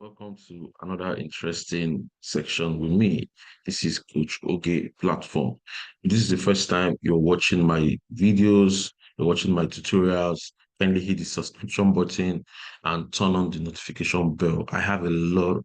Welcome to another interesting section with me. This is Coach Oge Platform. If this is the first time you're watching my videos, you're watching my tutorials, kindly hit the subscription button and turn on the notification bell. I have a lot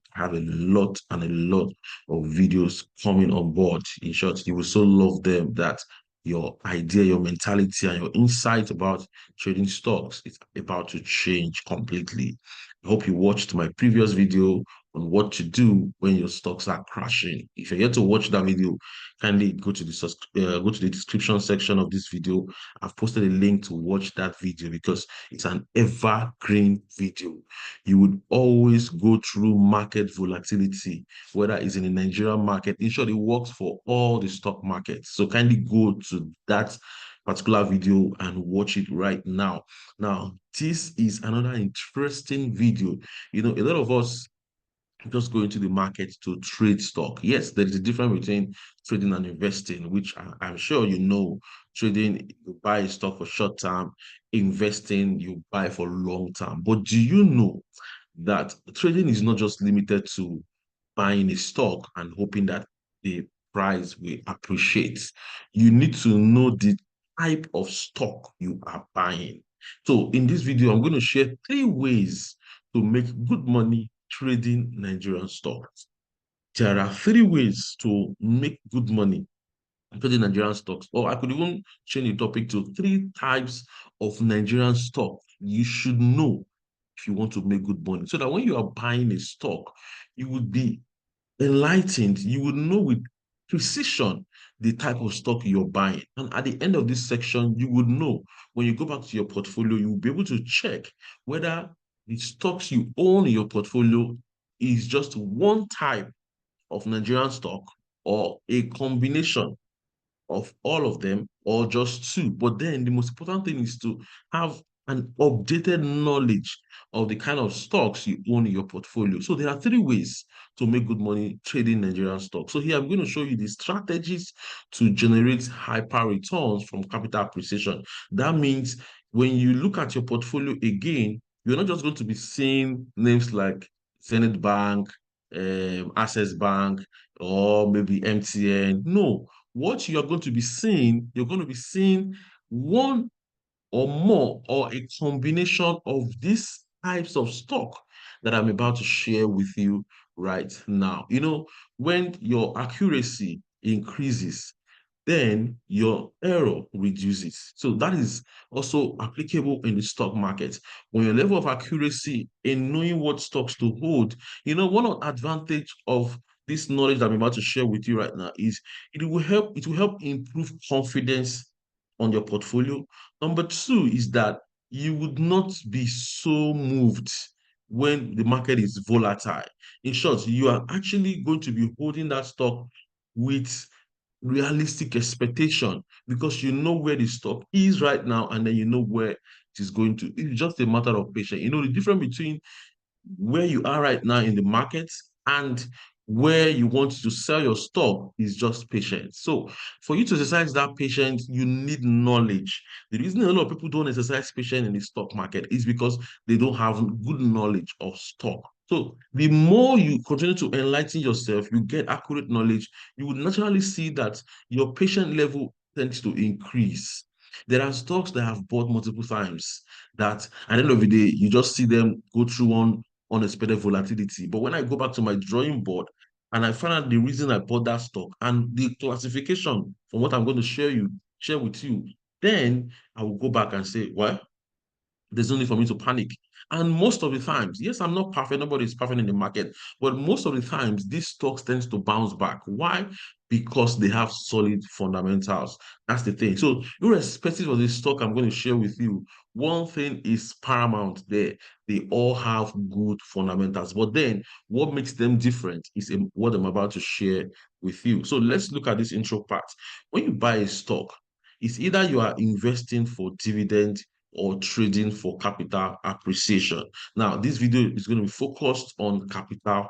and a lot of videos coming on board. In short, you will so love them that your idea, your mentality, and your insight about trading stocks is about to change completely. I hope you watched my previous video on what to do when your stocks are crashing. If you're yet to watch that video, kindly go to the description section of this video. I've posted a link to watch that video because it's an evergreen video. You would always go through market volatility, whether it's in the Nigerian market. In short, it works for all the stock markets. So kindly go to that particular video and watch it right now. Now, this is another interesting video. A lot of us just go into the market to trade stock. Yes, there is a difference between trading and investing, which I'm sure you know. Trading, you buy a stock for short term, investing, you buy for long term. But do you know that trading is not just limited to buying a stock and hoping that the price will appreciate? You need to know the type of stock you are buying. So in this video, I'm going to share 3 ways to make good money trading Nigerian stocks. There are 3 ways to make good money trading Nigerian stocks. Or I could even change the topic to 3 types of Nigerian stock you should know if you want to make good money. So that when you are buying a stock, you would be enlightened. You would know with precision the type of stock you're buying. And at the end of this section, you would know when you go back to your portfolio, you'll be able to check whether the stocks you own in your portfolio is just one type of Nigerian stock or a combination of all of them or just two. But then the most important thing is to have an updated knowledge of the kind of stocks you own in your portfolio. So there are 3 ways to make good money trading Nigerian stocks. So here I'm going to show you the strategies to generate hyper returns from capital appreciation. That means when you look at your portfolio again, you're not just going to be seeing names like Zenith Bank, Access Bank, or maybe MTN. No, what you are going to be seeing, you're going to be seeing one or more or a combination of these types of stock that I'm about to share with you right now. When your accuracy increases, then your error reduces. So that is also applicable in the stock market. When your level of accuracy in knowing what stocks to hold, one of the advantage of this knowledge that I'm about to share with you right now is it will help improve confidence on your portfolio. Number two is that you would not be so moved when the market is volatile. In short, you are actually going to be holding that stock with realistic expectation because you know where the stock is right now and then you know where it is going to. It's just a matter of patience. The difference between where you are right now in the market and where you want to sell your stock is just patience. So for you to exercise that patience, you need knowledge. The reason a lot of people don't exercise patience in the stock market is because they don't have good knowledge of stock. So the more you continue to enlighten yourself, you get accurate knowledge, you would naturally see that your patient level tends to increase. There are stocks that have bought multiple times that at the end of the day, you just see them go through one unexpected volatility. But when I go back to my drawing board and I find out the reason I bought that stock and the classification from what I'm going to share with you, then I will go back and say, well, there's no need for me to panic. And most of the times, yes, I'm not perfect. Nobody is perfect in the market. But most of the times, these stocks tends to bounce back. Why? Because they have solid fundamentals. That's the thing. So, irrespective of the stock I'm going to share with you, one thing is paramount there. They all have good fundamentals. But then, what makes them different is what I'm about to share with you. So, let's look at this intro part. When you buy a stock, it's either you are investing for dividend or trading for capital appreciation. Now, this video is going to be focused on capital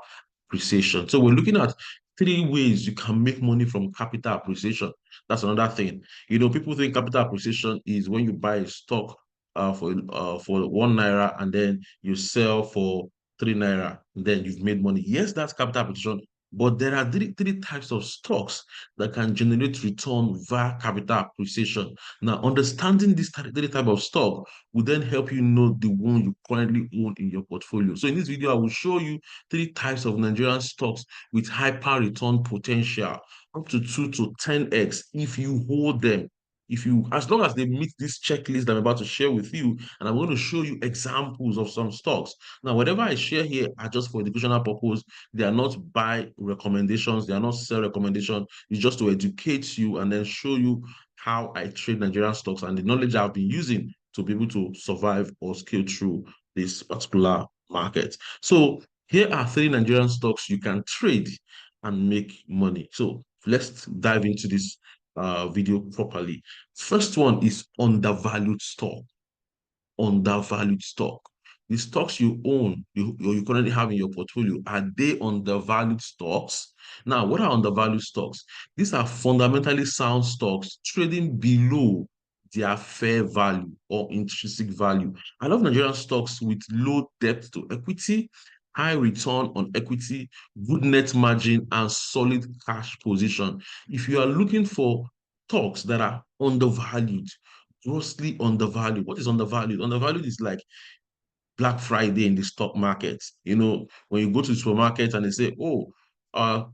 appreciation. So we're looking at 3 ways you can make money from capital appreciation. That's another thing. People think capital appreciation is when you buy a stock for 1 naira and then you sell for 3 naira, then you've made money. Yes, that's capital appreciation, but there are three types of stocks that can generate return via capital appreciation. Now, understanding this three type of stock will then help you know the one you currently own in your portfolio. So in this video, I will show you three types of Nigerian stocks with hyper return potential, up to 2 to 10x if you hold them. If you, as long as they meet this checklist that I'm about to share with you, and I'm going to show you examples of some stocks. Now, whatever I share here are just for educational purpose. They are not buy recommendations. They are not sell recommendations. It's just to educate you and then show you how I trade Nigerian stocks and the knowledge I've been using to be able to survive or scale through this particular market. So here are three Nigerian stocks you can trade and make money. So let's dive into this video properly. First one is undervalued stock. Undervalued stock. The stocks you own, you currently have in your portfolio, are they undervalued stocks? Now, what are undervalued stocks? These are fundamentally sound stocks trading below their fair value or intrinsic value. I love Nigerian stocks with low debt to equity, high return on equity, good net margin, and solid cash position. If you are looking for stocks that are undervalued, grossly undervalued. What is undervalued? Undervalued is like Black Friday in the stock market. You know, when you go to the supermarket and they say, oh,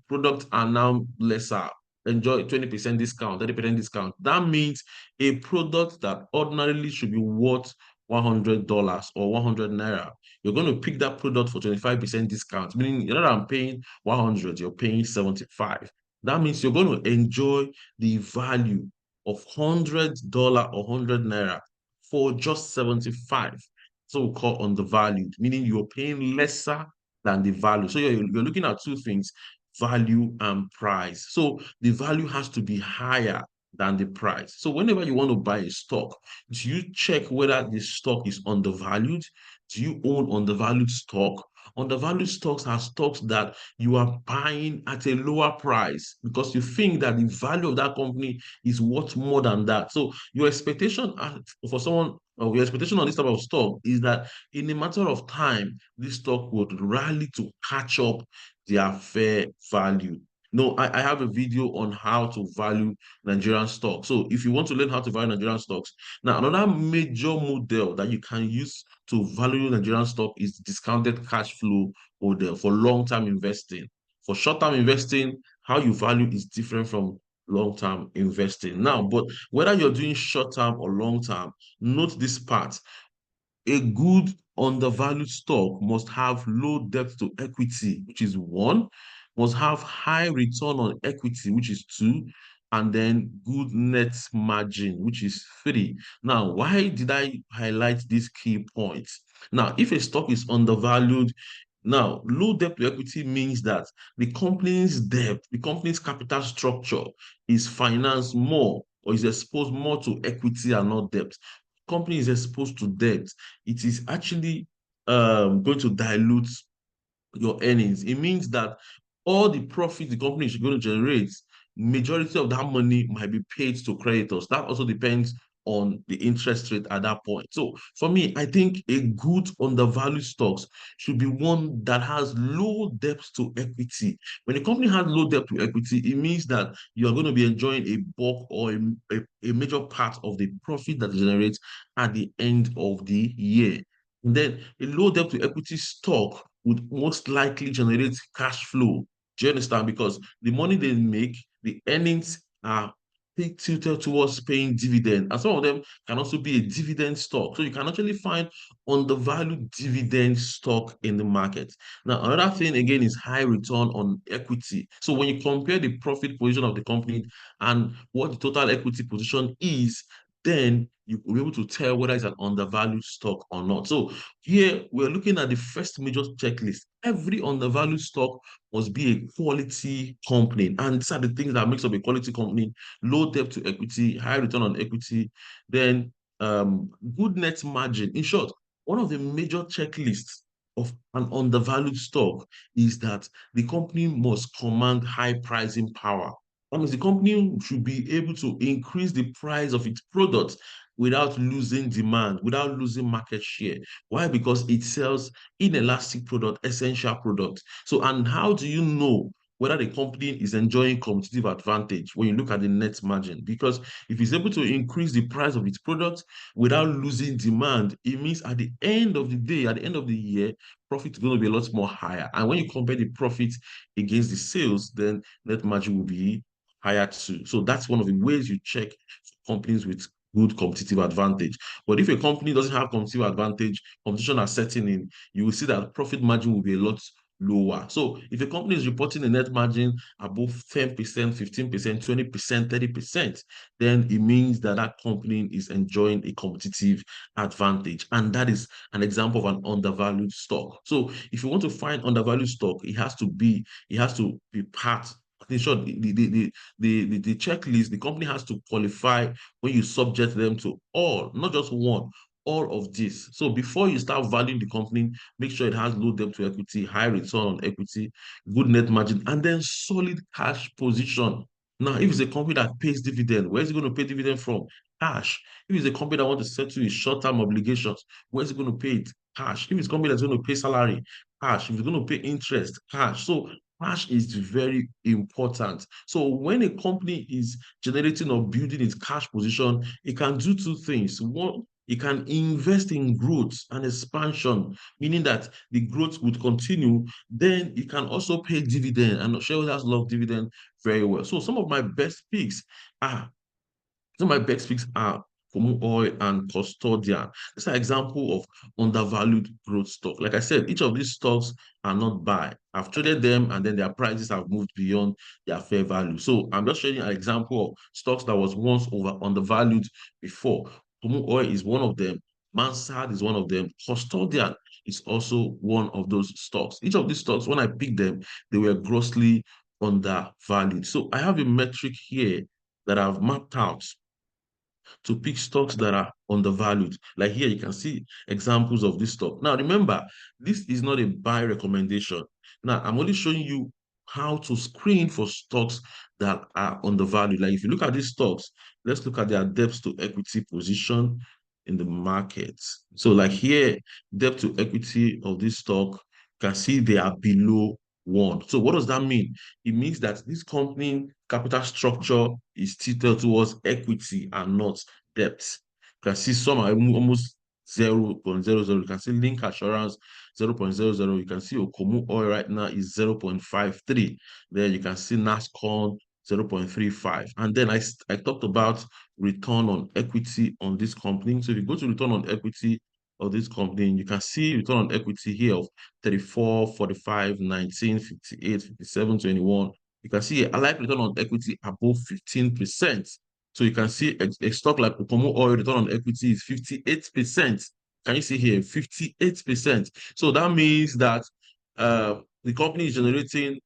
products are now lesser, enjoy 20% discount, 30% discount. That means a product that ordinarily should be worth $100 or 100 naira. You're going to pick that product for 25% discount, meaning rather than paying 100, you're paying 75. That means you're going to enjoy the value of $100 or 100 naira for just 75. So we call undervalued, meaning you're paying lesser than the value. So you're looking at two things, value and price. So the value has to be higher than the price. So whenever you want to buy a stock, do you check whether the stock is undervalued? Do you own undervalued stock? Undervalued stocks are stocks that you are buying at a lower price because you think that the value of that company is worth more than that. So your expectation for someone, or your expectation on this type of stock is that in a matter of time, this stock would rally to catch up their fair value. No, I have a video on how to value Nigerian stocks. So if you want to learn how to value Nigerian stocks, now another major model that you can use to value Nigerian stock is discounted cash flow model for long-term investing. For short-term investing, how you value is different from long-term investing. Now, but whether you're doing short-term or long-term, note this part. A good undervalued stock must have low debt to equity, which is one, must have high return on equity, which is two, and then good net margin, which is three. Now, why did I highlight these key points? Now, if a stock is undervalued, now low debt to equity means that the company's debt, the company's capital structure is financed more or is exposed more to equity and not debt. Company is exposed to debt, it is actually going to dilute your earnings. It means that all the profit the company is going to generate, majority of that money might be paid to creditors. That also depends on the interest rate at that point. So for me, I think a good undervalued stocks should be one that has low debt to equity. When a company has low debt to equity, it means that you are going to be enjoying a bulk or a major part of the profit that generates at the end of the year. And then a low debt to equity stock would most likely generate cash flow. Do you understand? Because the money they make, the earnings are tilted towards paying dividend. And some of them can also be a dividend stock. So you can actually find undervalued dividend stock in the market. Now, another thing again is high return on equity. So when you compare the profit position of the company and what the total equity position is, then you will be able to tell whether it's an undervalued stock or not. So here we're looking at the first major checklist. Every undervalued stock must be a quality company. And these are the things that makes up a quality company: low debt to equity, high return on equity, then good net margin. In short, one of the major checklists of an undervalued stock is that the company must command high pricing power. That means the company should be able to increase the price of its products without losing demand, without losing market share. Why? Because it sells inelastic product, essential product. So, and how do you know whether the company is enjoying competitive advantage when you look at the net margin? Because if it's able to increase the price of its product without losing demand, it means at the end of the day, at the end of the year, profit is going to be a lot more higher. And when you compare the profit against the sales, then net margin will be higher too. So that's one of the ways you check companies with good competitive advantage. But if a company doesn't have competitive advantage, competition are setting in, you will see that profit margin will be a lot lower. So if a company is reporting a net margin above 10%, 15%, 20%, 30%, then it means that that company is enjoying a competitive advantage. And that is an example of an undervalued stock. So if you want to find undervalued stock, it has to be part. In short, the checklist, the company has to qualify when you subject them to all, not just one, all of this. So before you start valuing the company, make sure it has low debt to equity, high return on equity, good net margin, and then solid cash position. Now, if it's a company that pays dividend, where is it going to pay dividend from? Cash. If it's a company that wants to settle its short-term obligations, where is it going to pay it? Cash. If it's a company that's going to pay salary, cash. If it's going to pay interest, cash. So cash is very important. So when a company is generating or building its cash position, it can do two things. One, it can invest in growth and expansion, meaning that the growth would continue. Then it can also pay dividend, and shareholders love dividend very well. So some of my best picks are some of my best picks are Kumu Oil and Custodian. It's an example of undervalued growth stock. Like I said, each of these stocks are not buy. I've traded them and then their prices have moved beyond their fair value. So I'm just showing you an example of stocks that was once undervalued before. Kumu Oil is one of them. Mansard is one of them. Custodian is also one of those stocks. Each of these stocks, when I picked them, they were grossly undervalued. So I have a metric here that I've mapped out to pick stocks that are undervalued. Like here, you can see examples of this stock. Now, remember, this is not a buy recommendation. Now, I'm only showing you how to screen for stocks that are undervalued. Like if you look at these stocks, let's look at their debt to equity position in the market. So like here, debt to equity of this stock, you can see they are below one. So what does that mean? It means that this company capital structure is tilted towards equity and not debt. You can see some are almost 0.00. You can see Link Assurance 0.00. You can see Okomu Oil right now is 0.53. Then you can see NASCON 0.35. And then I talked about return on equity on this company. So if you go to return on equity of this company, you can see return on equity here of 34, 45, 19, 58, 57, 21. You can see a like return on equity above 15%. So you can see a stock like Okomo Oil return on equity is 58%. Can you see here 58%? So that means that the company is generating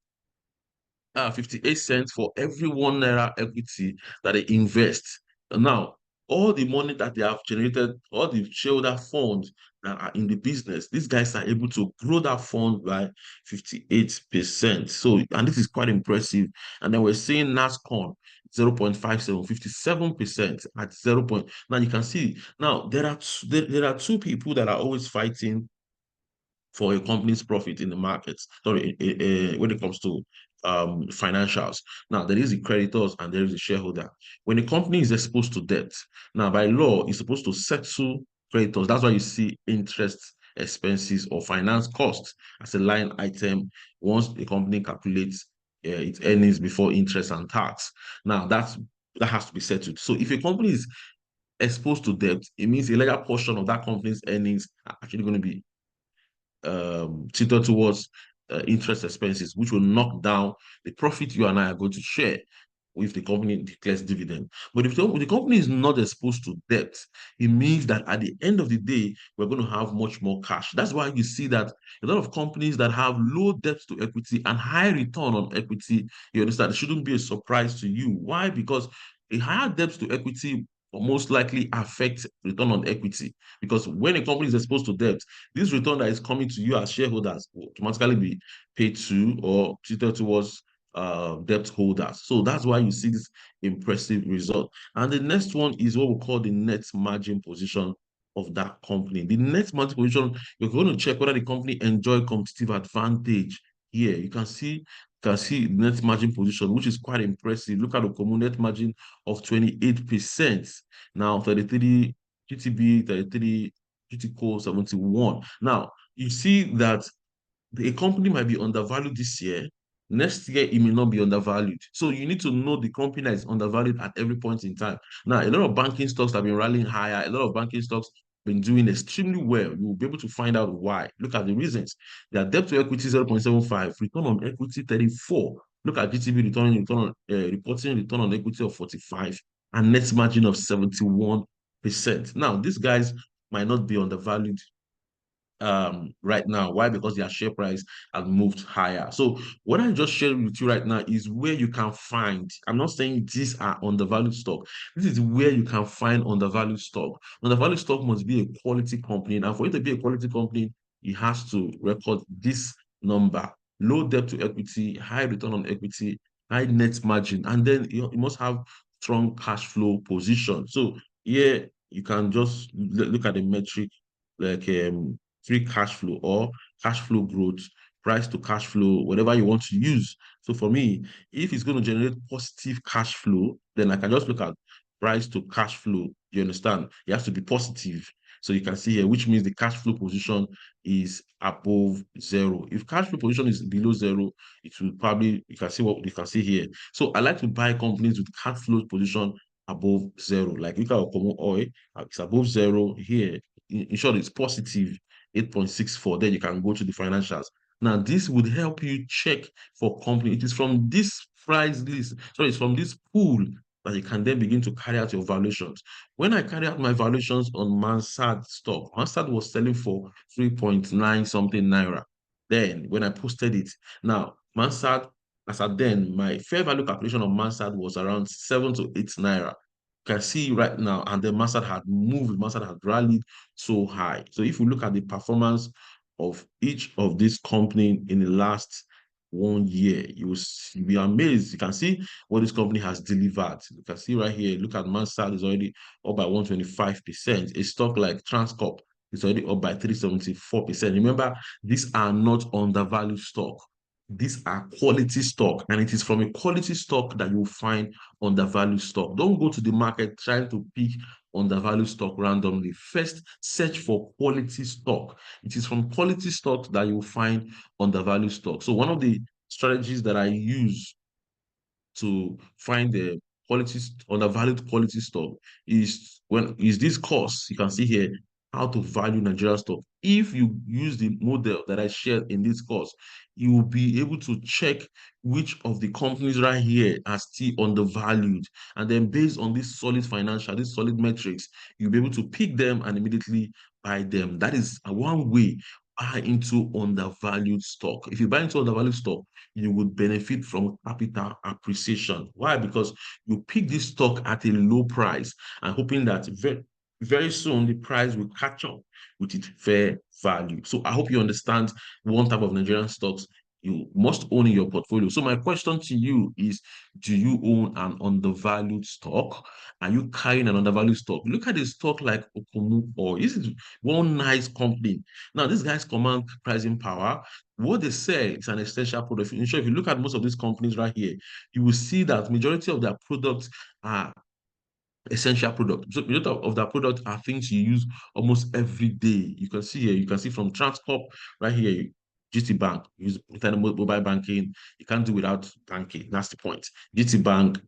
58 cents for every 1 naira equity that they invest. Now, all the money that they have generated, all the shareholder funds that are in the business, these guys are able to grow that fund by 58%. So, and this is quite impressive. And then we're seeing NASCON 0.57, 57% at 0. Now you can see, now there are two people that are always fighting for a company's profit in the markets. Sorry, when it comes to financials. Now, there is the creditors and there is the shareholder. When a company is exposed to debt, now by law, it's supposed to settle creditors. That's why you see interest expenses or finance costs as a line item once the company calculates its earnings before interest and tax. Now, that has to be settled. So if a company is exposed to debt, it means a larger portion of that company's earnings are actually going to be tilted towards interest expenses, which will knock down the profit you and I are going to share if the company declares dividend. But if the company is not exposed to debt, it means that at the end of the day, we're going to have much more cash. That's why you see that a lot of companies that have low debt to equity and high return on equity, you understand, it shouldn't be a surprise to you. Why? Because a higher debt to equity will most likely affect return on equity. Because when a company is exposed to debt, this return that is coming to you as shareholders will automatically be paid to or treated towards debt holders. So that's why you see this impressive result. And the next one is what we call the net margin position of that company. The net margin position, you're going to check whether the company enjoy competitive advantage. Here, you can see net margin position, which is quite impressive. Look at the common net margin of 28%. Now, 33 GTB, 33 GTCO 71. Now, you see that a company might be undervalued this year. Next year, it may not be undervalued. So you need to know the company that is undervalued at every point in time. Now, a lot of banking stocks have been rallying higher. A lot of banking stocks have been doing extremely well. You will be able to find out why. Look at the reasons. Their debt to equity 0.75, return on equity 34. Look at GTB reporting return on equity of 45 and net margin of 71%. Now, these guys might not be undervalued right now. Why? Because their share price has moved higher. So what I just shared with you right now is where you can find. I'm not saying these are undervalued stock. This is where you can find undervalued stock. Undervalued stock must be a quality company. And for it to be a quality company, it has to record this number: low debt to equity, high return on equity, high net margin, and then you must have strong cash flow position. So here you can just look at the metric like free cash flow or cash flow growth, price to cash flow, whatever you want to use. So for me, if it's going to generate positive cash flow, then I can just look at price to cash flow. You understand? It has to be positive. So you can see here, which means the cash flow position is above zero. If cash flow position is below zero, it will probably, you can see what you can see here. So I like to buy companies with cash flow position above zero. Like look at Common Oil, it's above zero here. In short, it's positive 8.64. Then you can go to the financials. Now, this would help you check for company. It is from this price list, so it's from this pool that you can then begin to carry out your valuations. When I carry out my valuations on Mansard stock, Mansard was selling for 3.9 something naira. Then when I posted it, now Mansard, as at then, my fair value calculation of Mansard was around 7 to 8 naira. You can see right now, and the Mansard had moved, Mansard had rallied so high. So if you look at the performance of each of these companies in the last 1 year, you will be amazed. You can see what this company has delivered. You can see right here, look at Mansard is already up by 125%. A stock like Transcorp is already up by 374%. Remember, these are not undervalued stock. These are quality stock, and it is from a quality stock that you'll find undervalued stock. Don't go to the market trying to pick undervalued stock randomly. First, search for quality stock. It is from quality stocks that you'll find undervalued stock. So one of the strategies that I use to find the quality undervalued quality stock is this course. You can see here how to value Nigerian stock. If you use the model that I shared in this course, you will be able to check which of the companies right here are still undervalued. And then based on this solid financial, these solid metrics, you'll be able to pick them and immediately buy them. That is one way. Buy into undervalued stock. If you buy into undervalued stock, you would benefit from capital appreciation. Why? Because you pick this stock at a low price and hoping that very soon the price will catch up with its fair value. So I hope you understand one type of Nigerian stocks you must own in your portfolio. So my question to you is, do you own an undervalued stock? Are you carrying an undervalued stock? Look at a stock like Okumu or this is one nice company. Now, these guys command pricing power. What they sell is an essential product. In short, if you look at most of these companies right here, you will see that majority of their products are essential products. So majority of their products are things you use almost every day. You can see here, you can see from Transcorp right here, GT Bank, use internet mobile banking. You can't do without banking. That's the point. GT Bank,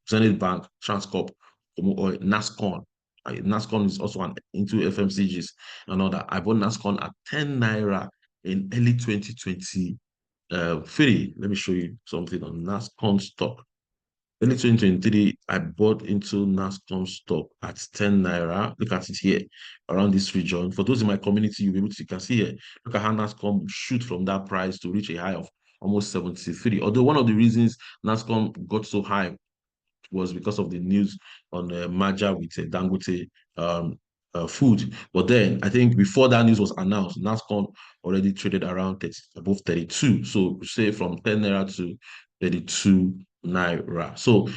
Zenith Bank, Transcorp, or NASCON. NASCON is also into FMCGs and all that. I bought NASCON at 10 naira in early 2023. Let me show you something on NASCON stock. Early 2023, I bought into NASCON stock at 10 naira. Look at it here, around this region. For those in my community, you'll be able to, you can see here, look at how NASCON shoot from that price to reach a high of almost 73. Although one of the reasons NASCON got so high was because of the news on the merger with Dangote. food. But then I think before that news was announced, NASCON already traded around 30, above 32. So say from 10 naira to 32 naira. So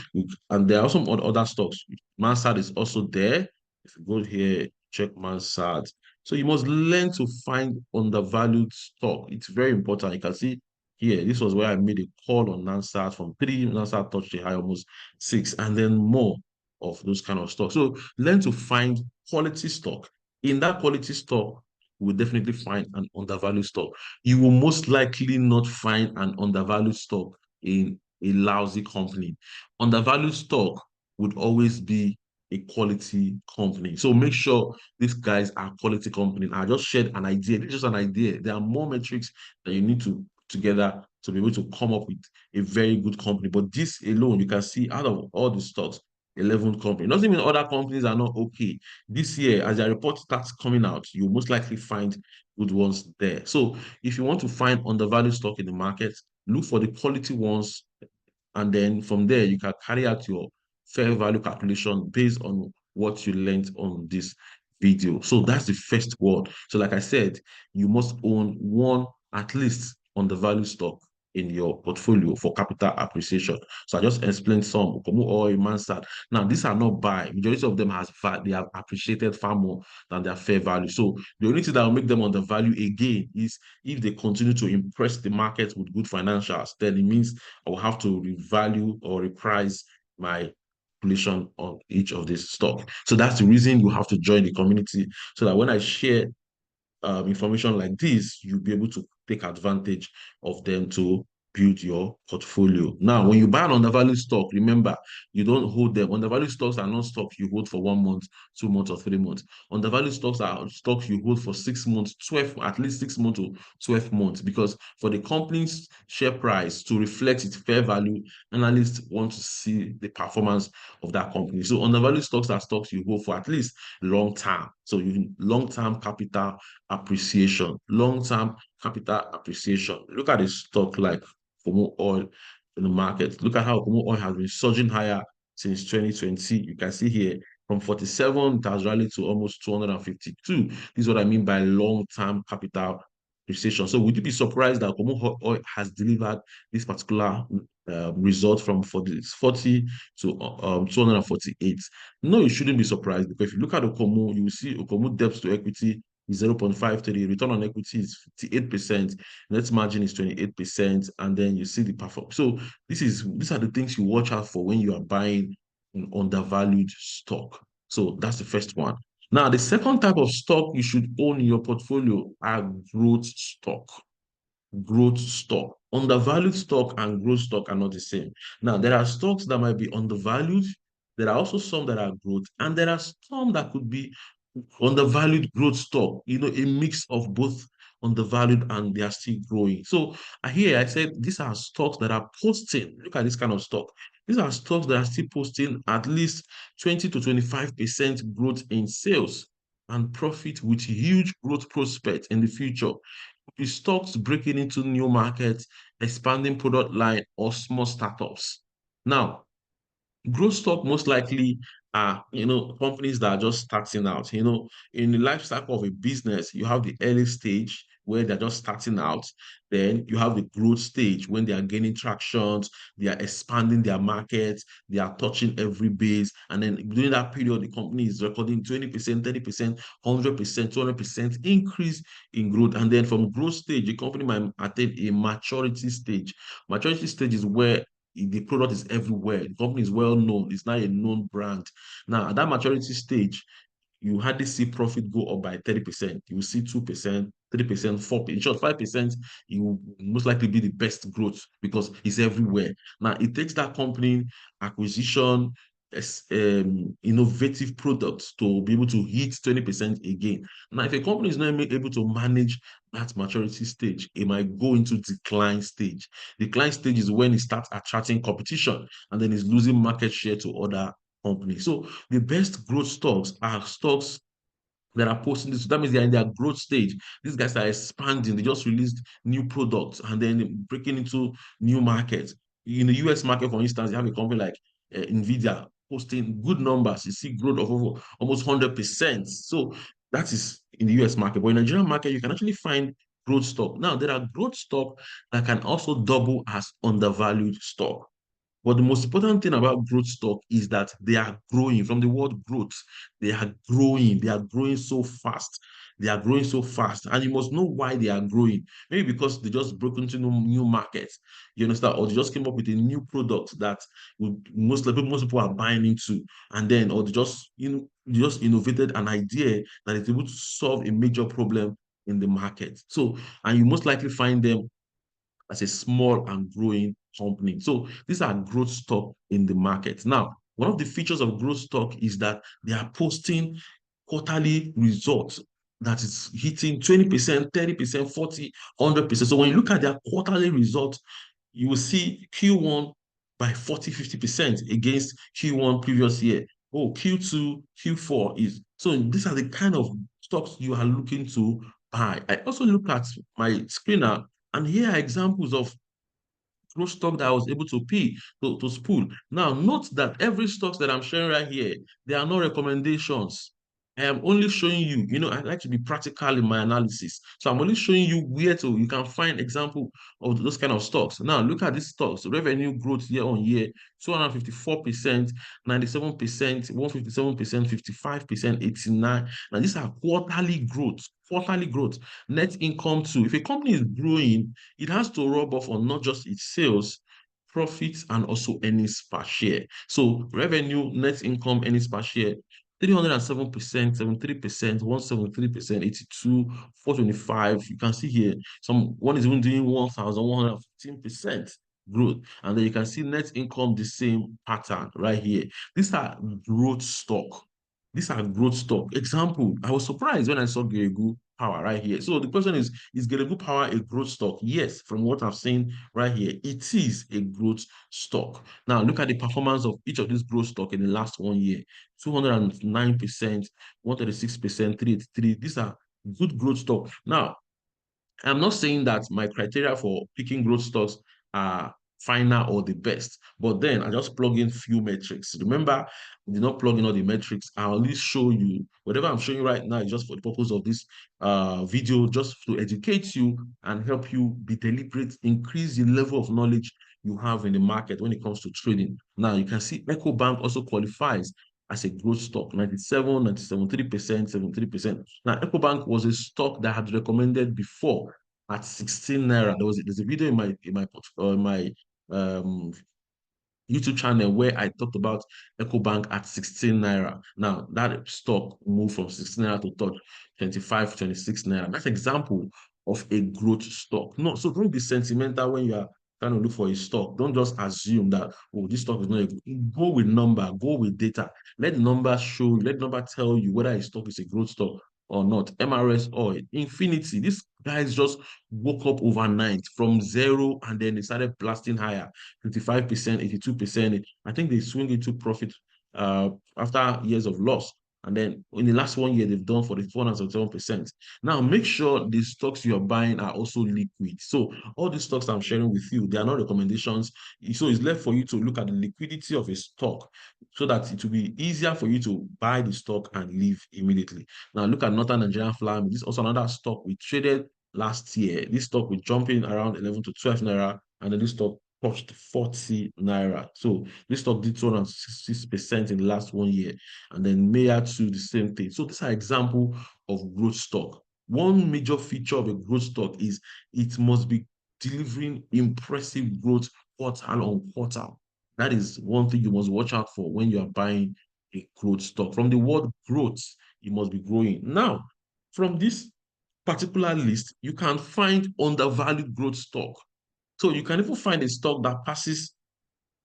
and there are some other stocks. Mansard is also there. If you go here, check Mansard. So you must learn to find undervalued stock. It's very important. You can see here, this was where I made a call on Mansard from three. Mansard touched a high almost six, and then more of those kind of stocks. So learn to find quality stock. In that quality stock, you will definitely find an undervalued stock. You will most likely not find an undervalued stock in a lousy company. Undervalued stock would always be a quality company. So make sure these guys are quality company. I just shared an idea. This is just an idea. There are more metrics that you need to together to be able to come up with a very good company. But this alone, you can see out of all the stocks, 11 companies. Doesn't mean other companies are not okay. This year, as their report starts coming out, you most likely find good ones there. So if you want to find undervalued stock in the market, look for the quality ones, and then from there you can carry out your fair value calculation based on what you learned on this video. So that's the first word. So like I said, you must own one at least on the value stock in your portfolio for capital appreciation. So I just explained some Okomu Oil, Mansard. Now these are not buy. Majority of them they have appreciated far more than their fair value. So the only thing that will make them undervalue again is if they continue to impress the market with good financials. Then it means I will have to revalue or reprice my position on each of these stock. So that's the reason you have to join the community so that when I share information like this, you'll be able to take advantage of them to build your portfolio. Now, when you buy an undervalued stock, remember, you don't hold them. Undervalued stocks are not stocks you hold for 1 month, 2 months, or 3 months. Undervalued stocks are stocks you hold for 6 months, 12, at least 6 months to 12 months, because for the company's share price to reflect its fair value, analysts want to see the performance of that company. So undervalued stocks are stocks you hold for at least long term. So you long-term capital appreciation, long-term capital appreciation. Look at a stock like Komo Oil in the market. Look at how Komo Oil has been surging higher since 2020. You can see here from 47, it has rallied to almost 252. This is what I mean by long-term capital appreciation. So would you be surprised that Komo Oil has delivered this particular result from 40 to 248? No, you shouldn't be surprised, because if you look at Okomu, you will see Okomu debt to equity is 0.53, return on equity is 58%, net margin is 28%, and then you see the performance. So these are the things you watch out for when you are buying an undervalued stock. So that's the first one. Now, the second type of stock you should own in your portfolio are growth stock. Growth stock. Undervalued stock and growth stock are not the same. Now, there are stocks that might be undervalued. There are also some that are growth, and there are some that could be undervalued growth stock, a mix of both undervalued and they are still growing. So here I said these are stocks that are posting. Look at this kind of stock. These are stocks that are still posting at least 20 to 25% growth in sales and profit with huge growth prospects in the future. The stocks breaking into new markets, expanding product line, or small startups. Now, growth stock most likely are companies that are just starting out. In the life cycle of a business, you have the early stage where they're just starting out. Then you have the growth stage when they are gaining tractions, they are expanding their markets, they are touching every base, and then during that period the company is recording 20%, 30%, 100%, 200% increase in growth. And then from growth stage the company might attain a maturity stage. Maturity stage is where the product is everywhere. The company is well known. It's not a known brand. Now, at that maturity stage, you hardly see profit go up by 30%. You will see 2%, 3%, 4%. In short, 5%, you will most likely be the best growth because it's everywhere. Now, it takes that company acquisition, innovative products to be able to hit 20% again. Now, if a company is not able to manage that maturity stage, it might go into decline stage. Decline stage is when it starts attracting competition and then it's losing market share to other companies. So the best growth stocks are stocks that are posting this. That means they're in their growth stage. These guys are expanding. They just released new products and then breaking into new markets. In the US market, for instance, you have a company like Nvidia. posting good numbers. You see growth of over almost 100%. So that is in the US market. But in the Nigerian market, you can actually find growth stock. Now, there are growth stock that can also double as undervalued stock. But the most important thing about growth stock is that they are growing. From the word growth, they are growing. They are growing so fast. They are growing so fast. And you must know why they are growing. Maybe because they just broke into new markets. You understand? Or they just came up with a new product that most people are buying into. And then, or they just, just innovated an idea that is able to solve a major problem in the market. So, and you most likely find them as a small and growing company. So these are growth stock in the market. Now, one of the features of growth stock is that they are posting quarterly results that is hitting 20%, 30%, 40, 100%. So when you look at their quarterly results, you will see Q1 by 40, 50% against Q1 previous year. Oh, Q2, Q4 is. So these are the kind of stocks you are looking to buy. I also look at my screener, and here are examples of growth stock that I was able to pay to spool. Now, note that every stocks that I'm sharing right here, they are not recommendations. I am only showing you, I like to be practical in my analysis. So I'm only showing you where you can find example of those kind of stocks. Now, look at these stocks. Revenue growth year on year, 254%, 97%, 157%, 55%, 89. Now, these are quarterly growth. Quarterly growth. Net income too. If a company is growing, it has to rub off on not just its sales, profits, and also earnings per share. So revenue, net income, earnings per share, 307%, 73%, 173%, 82, 425. You can see here, one is even doing 1,115% growth. And then you can see net income, the same pattern right here. These are growth stock. These are growth stock. Example, I was surprised when I saw Geregu Power right here. So the question is Geregu Power a growth stock? Yes, from what I've seen right here, it is a growth stock. Now, look at the performance of each of these growth stock in the last 1 year. 209%, 136%, 383. These are good growth stock. Now, I'm not saying that my criteria for picking growth stocks are final or the best, but then I just plug in few metrics. Remember, I did not plug in all the metrics. I'll at least show you whatever I'm showing you right now is just for the purpose of this video, just to educate you and help you be deliberate, increase the level of knowledge you have in the market when it comes to trading. Now you can see EcoBank also qualifies as a growth stock, 97, 93%, 73%. Now, EcoBank was a stock that I had recommended before at 16 naira. There's a video in my um YouTube channel where I talked about EcoBank at 16 naira. Now that stock moved from 16 naira to touch 25, 26 naira. That's an example of a growth stock. No, so don't be sentimental when you are trying to look for a stock. Don't just assume that, oh, this stock is not a good. Go with number, go with data. Let the number show you, let the number tell you whether a stock is a growth stock or not. MRS oil, Infinity. These guys just woke up overnight from zero and then they started blasting higher. 55%, 82%. I think they swing into profit after years of loss. And then in the last 1 year, they've done for the 407%. Now, make sure the stocks you're buying are also liquid. So all the stocks I'm sharing with you, they are not recommendations. So it's left for you to look at the liquidity of a stock so that it will be easier for you to buy the stock and leave immediately. Now, look at Northern Nigerian Flour. This is also another stock we traded last year. This stock was jumping around 11 to 12 naira, and then this stock touched 40 naira. So this stock did 266% in the last 1 year, and then Maya too, the same thing. So these are example of growth stock. One major feature of a growth stock is it must be delivering impressive growth quarter on quarter. That is one thing you must watch out for when you are buying a growth stock. From the word growth, you must be growing. Now, from this particular list, you can find undervalued growth stock. So you can even find a stock that passes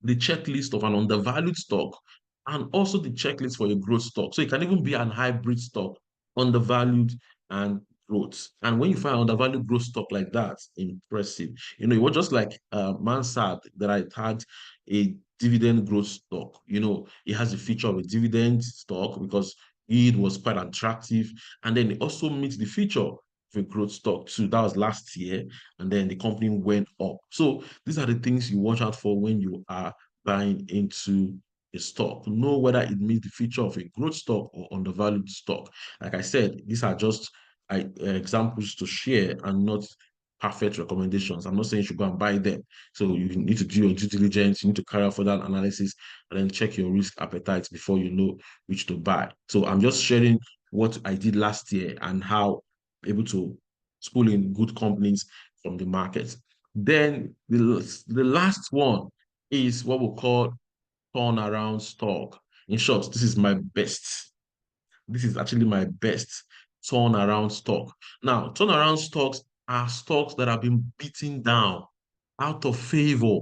the checklist of an undervalued stock and also the checklist for a growth stock. So it can even be an hybrid stock, undervalued and growth. And when you find undervalued growth stock like that, impressive. It was just like Mansard that I had a dividend growth stock. It has a feature of a dividend stock because it was quite attractive. And then it also meets the feature of a growth stock too. That was last year. And then the company went up. So these are the things you watch out for when you are buying into a stock. Know whether it meets the feature of a growth stock or undervalued stock. Like I said, these are just examples to share and not perfect recommendations. I'm not saying you should go and buy them. So you need to do your due diligence, you need to carry out further analysis and then check your risk appetite before you know which to buy. So I'm just sharing what I did last year and how able to pull in good companies from the market. Then the last one is what we call turnaround stock. In short, this is my best. This is actually my best turnaround stock. Now, turnaround stocks are stocks that have been beaten down out of favor.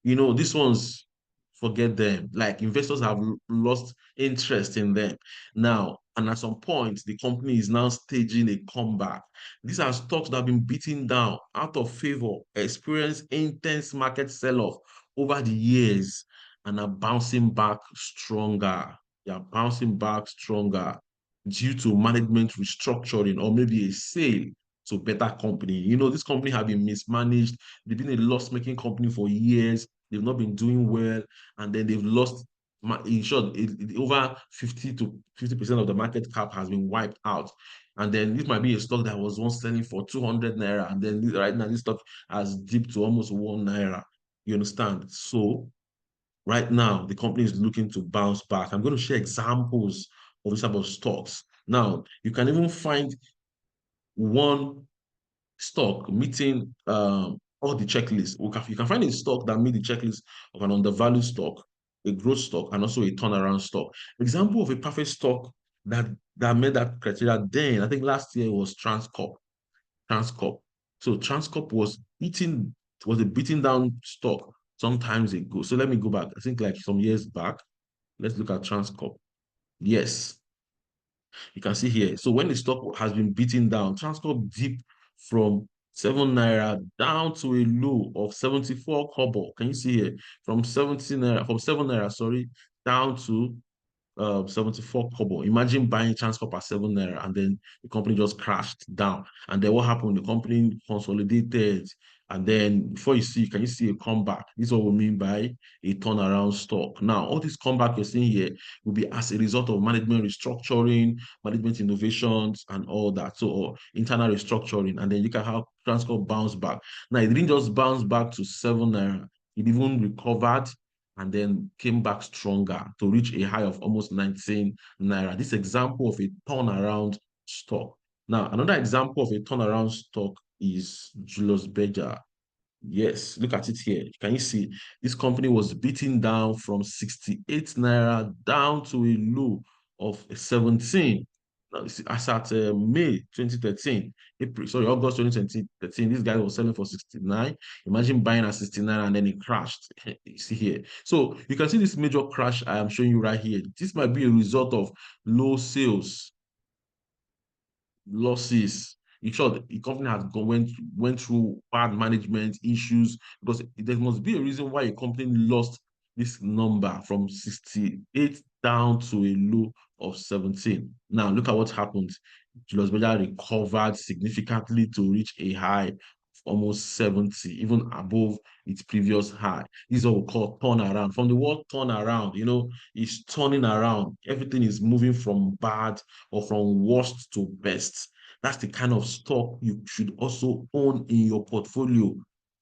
These ones, forget them. Like investors have lost interest in them now. And at some point, the company is now staging a comeback. These are stocks that have been beaten down out of favor, experienced intense market sell-off over the years, and are bouncing back stronger. They are bouncing back stronger due to management restructuring or maybe a sale to better company. This company have been mismanaged. They've been a loss-making company for years. They've not been doing well, and then they've lost. In short, over 50 to 50% of the market cap has been wiped out. And then this might be a stock that was once selling for 200 naira, and then right now this stock has dipped to almost 1 naira. You understand? So right now, the company is looking to bounce back. I'm going to share examples of this type of stocks. Now, you can even find one stock meeting all the checklists. You can find a stock that meet the checklist of an undervalued stock, a growth stock, and also a turnaround stock. Example of a perfect stock that met that criteria then, I think last year was Transcorp. Transcorp. So Transcorp was a beaten down stock some times ago. So let me go back. I think like some years back. Let's look at Transcorp. Yes, you can see here. So when the stock has been beaten down, Transcorp dipped from 7 naira down to a low of 74 kobo. Can you see here? From 70 naira, from 7 naira, sorry, down to 74 kobo. Imagine buying Transcorp at 7 naira and then the company just crashed down. And then what happened? The company consolidated. And then before can you see a comeback? This is what we mean by a turnaround stock. Now, all this comeback you're seeing here will be as a result of management restructuring, management innovations, and all that. So internal restructuring. And then you can have Transcorp bounce back. Now, it didn't just bounce back to 7 naira. It even recovered and then came back stronger to reach a high of almost 19 naira. This example of a turnaround stock. Now, another example of a turnaround stock is Julius Berger. Yes, look at it here. Can you see this company was beaten down from 68 naira down to a low of 17. Now, as at May 2013, August 2013, this guy was selling for 69. Imagine buying at 69 and then it crashed. You see here. So you can see this major crash I am showing you right here. This might be a result of low sales, losses. In short, the company has went through bad management issues because there must be a reason why a company lost this number from 68 down to a low of 17. Now, look at what happened. Julius Berger recovered significantly to reach a high of almost 70, even above its previous high. This is what we call turnaround. From the word turnaround, it's turning around. Everything is moving from bad or from worst to best. That's the kind of stock you should also own in your portfolio.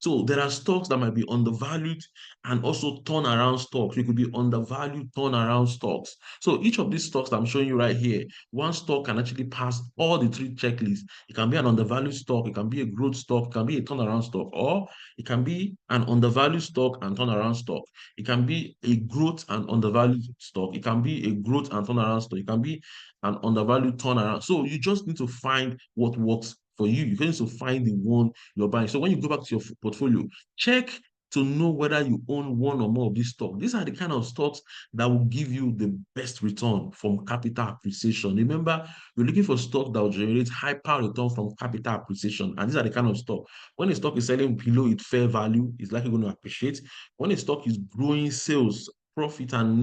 So there are stocks that might be undervalued and also turnaround stocks. You could be undervalued turnaround stocks. So each of these stocks that I'm showing you right here, one stock can actually pass all the three checklists. It can be an undervalued stock, it can be a growth stock, it can be a turnaround stock, or it can be an undervalued stock and turnaround stock. It can be a growth and undervalued stock. It can be a growth and turnaround stock. It can be an undervalued turnaround. So you just need to find what works for you. You need to find the one you're buying. So when you go back to your portfolio, check to know whether you own one or more of these stocks. These are the kind of stocks that will give you the best return from capital appreciation. Remember, you're looking for stock that will generate hyper return from capital appreciation. And these are the kind of stock. When a stock is selling below its fair value, it's likely going to appreciate. When a stock is growing sales profit and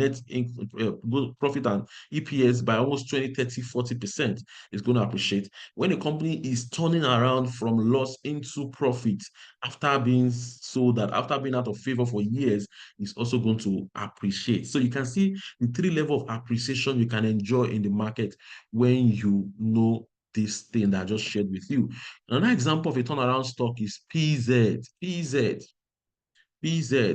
profit and EPS by almost 20, 30, 40%. It's going to appreciate. When a company is turning around from loss into profit after being sold, that after being out of favor for years, it's also going to appreciate. So you can see the three level of appreciation you can enjoy in the market when you know this thing that I just shared with you. Another example of a turnaround stock is PZ. PZ.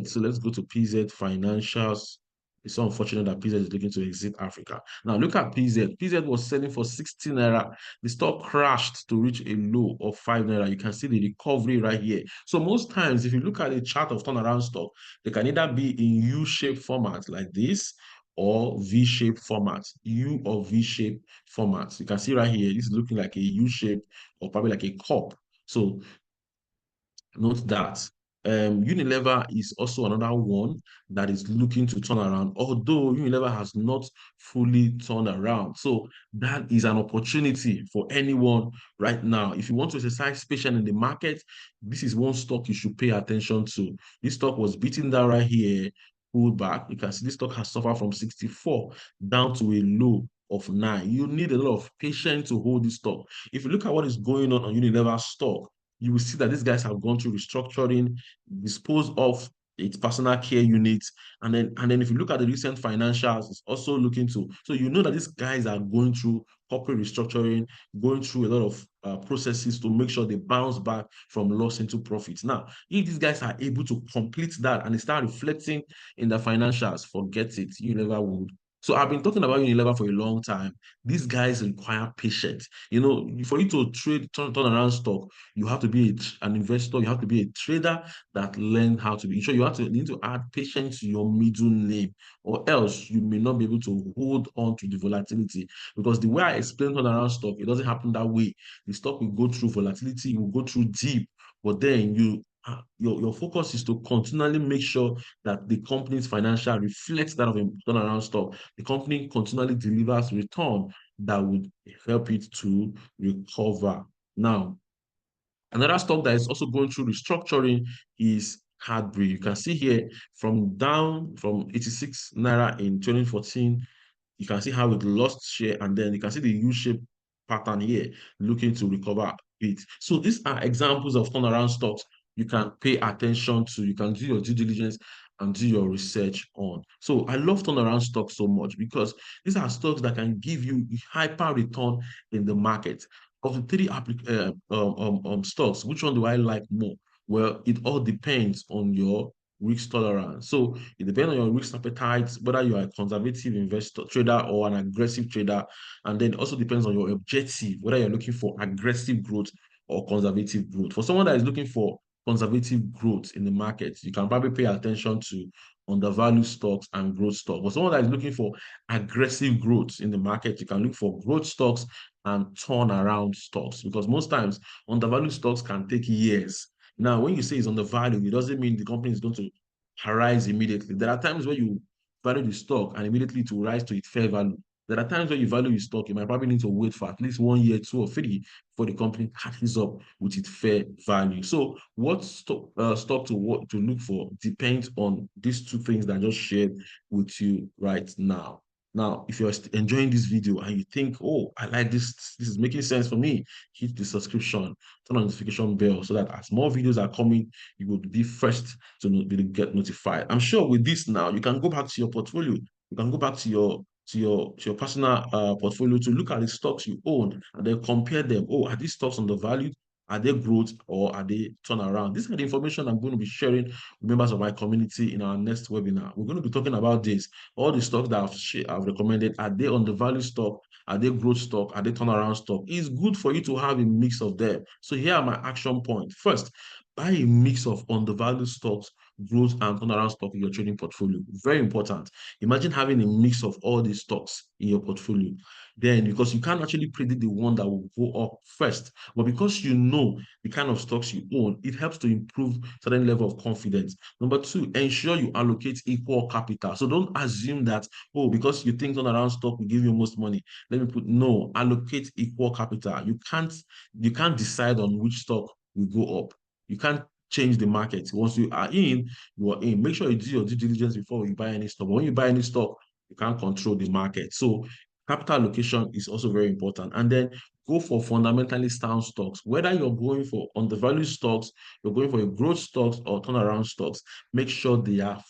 So let's go to PZ financials. It's so unfortunate that PZ is looking to exit Africa. Now look at PZ. PZ was selling for 16 naira. The stock crashed to reach a low of 5 naira. You can see the recovery right here. So most times, if you look at the chart of turnaround stock, they can either be in U-shaped format like this or V-shaped format. U or V-shaped format. You can see right here, this is looking like a U-shape or probably like a cup. So note that Unilever is also another one that is looking to turn around, although Unilever has not fully turned around. So that is an opportunity for anyone right now. If you want to exercise patience in the market, this is one stock you should pay attention to. This stock was beaten down right here, pulled back. You can see this stock has suffered from 64 down to a low of 9. You need a lot of patience to hold this stock. If you look at what is going on Unilever stock, you will see that these guys have gone through restructuring, disposed of its personal care units, and then if you look at the recent financials, it's also looking to, so you know that these guys are going through corporate restructuring, going through a lot of processes to make sure they bounce back from loss into profits. Now, if these guys are able to complete that and they start reflecting in the financials, forget it, you never would. So I've been talking about Unilever for a long time. These guys require patience. You know, for you to turn around stock, you have to be an investor, you have to be a trader that learn how to be. Sure, you need to add patience to your middle name, or else you may not be able to hold on to the volatility. Because the way I explained turnaround stock, it doesn't happen that way. The stock will go through volatility, it will go through deep, but then your focus is to continually make sure that the company's financial reflects that of a turnaround stock. The company continually delivers return that would help it to recover. Now, another stock that is also going through restructuring is Cadbury. You can see here from down from 86 naira in 2014, you can see how it lost share, and then you can see the U-shaped pattern here looking to recover it. So these are examples of turnaround stocks you can pay attention to. You can do your due diligence and do your research on. So I love turnaround stocks so much because these are stocks that can give you hyper return in the market. Of the three stocks, which one do I like more? Well, it all depends on your risk tolerance. So it depends on your risk appetite, whether you are a conservative investor, trader, or an aggressive trader. And then it also depends on your objective, whether you're looking for aggressive growth or conservative growth. For someone that is looking for conservative growth in the market, you can probably pay attention to undervalued stocks and growth stocks. But someone that is looking for aggressive growth in the market, you can look for growth stocks and turnaround stocks, because most times undervalued stocks can take years. Now, when you say it's undervalued, it doesn't mean the company is going to arise immediately. There are times where you value the stock and immediately to rise to its fair value. There are times where you value your stock, you might probably need to wait for at least 1 year, 2 or 3 before the company catches up with its fair value. So, what stock to look for depends on these two things that I just shared with you right now. Now, if you're enjoying this video and you think, oh, I like this is making sense for me, hit the subscription, turn on notification bell so that as more videos are coming, you will be first to get notified. I'm sure with this now, you can go back to your portfolio. You can go back to your personal portfolio to look at the stocks you own and then compare them. Oh, are these stocks undervalued? Are they growth or are they turnaround? These are the information I'm going to be sharing with members of my community in our next webinar. We're going to be talking about this. All the stocks that I've recommended, are they undervalued stock? Are they growth stock? Are they turnaround stock? It's good for you to have a mix of them. So here are my action points. First, buy a mix of undervalued stocks, growth, and turnaround stock in your trading portfolio. Very important. Imagine having a mix of all these stocks in your portfolio. Then, because you can't actually predict the one that will go up first, but because you know the kind of stocks you own, it helps to improve certain level of confidence. Number two, ensure you allocate equal capital. So don't assume that, oh, because you think turnaround stock will give you most money, let me put, no, allocate equal capital. You can't decide on which stock will go up. You can't change the market. Once you are in, you are in. Make sure you do your due diligence before you buy any stock. But when you buy any stock, you can't control the market. So capital allocation is also very important. And then go for fundamentally sound stocks. Whether you're going for undervalued stocks, you're going for a growth stocks or turnaround stocks, make sure they have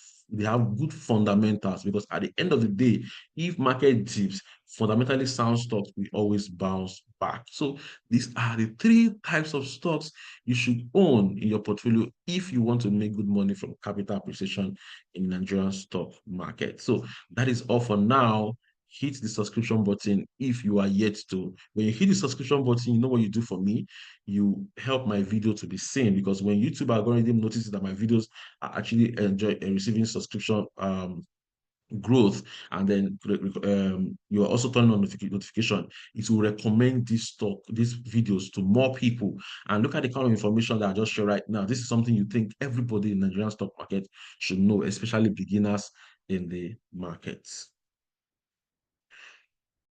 good fundamentals, because at the end of the day, if market dips, fundamentally sound stocks will always bounce back. So these are the three types of stocks you should own in your portfolio if you want to make good money from capital appreciation in Nigerian stock market. So that is all for now. Hit the subscription button if you are yet to. When you hit the subscription button, you know what you do for me. You help my video to be seen, because when YouTube algorithm notices that my videos are actually enjoy receiving subscription growth, and then you are also turning on notification, it will recommend these videos to more people. And look at the kind of information that I just shared right now. This is something you think everybody in the Nigerian stock market should know, especially beginners in the markets.